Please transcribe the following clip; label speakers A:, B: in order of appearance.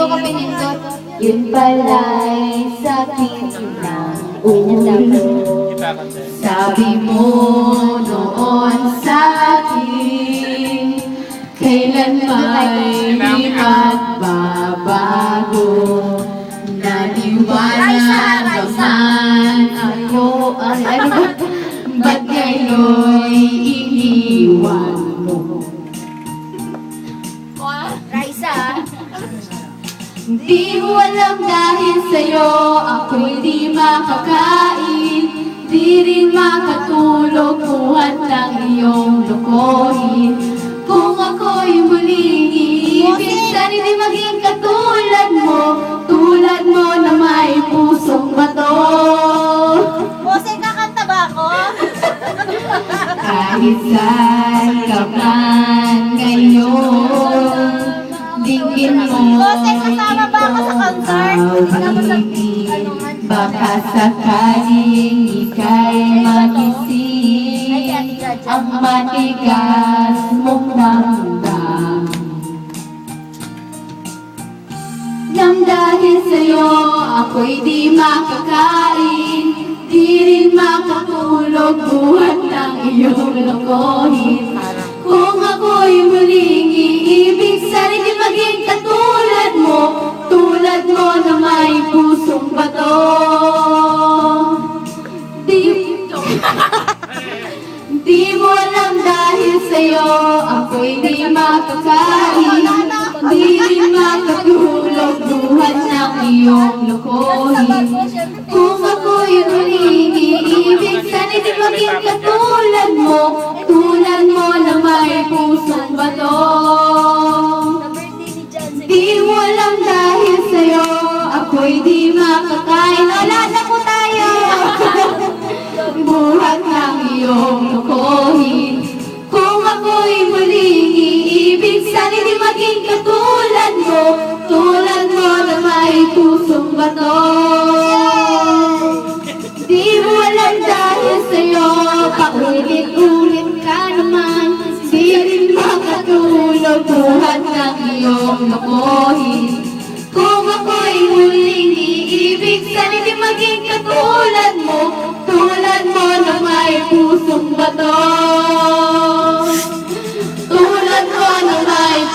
A: ko pinindot. Yun pala'y sakit ng ulo. Sabi mo noon sa akin, kailan may di magbabago. Naniwala naman ako, ba't ngayon'y iniwan mo?
B: Raisa,
A: Di mo alam dahil sa'yo ako'y di makakain, di rin makatulog buhat ng iyong lokohin. Kung ako'y muling iibig, sana di maging katulad mo na may pusong bato.
B: Bose, kakanta ba ako?
A: Kahit saan ka man ngayon, dinggin mo
B: Bose, kasama ba ako sa concert? Kasama sa
A: baka sakaling ika'y magising ang matigas mong damdamin. Nang dahil sa'yo ako'y di makakain, di rin makatulog buhat ng iyong lokohin. Kung ako'y muling iibig, sana di maging katulad mo na may pusong bato. Di mo alam dahil sa'yo ako'y di makakain, di rin makatulog buhat ng iyong lokohin. Kung ako'y muling iibig, sana di maging katulad mo na may pusong bato. Di mo alam dahil sa'yo ako'y di makakain. Wala na po tayo. Buhat ng iyong lokohin. Kung ako'y muling iibig, sana di maging katulad mo na may pusong bato. Di mo alam dahil sa'yo paulit-ulit ka naman, di rin makatulog buhat ng iyong lokohin. Kung ako'y muling iibig, sana di maging katulad mo na may pusong bato. Tulad mo na may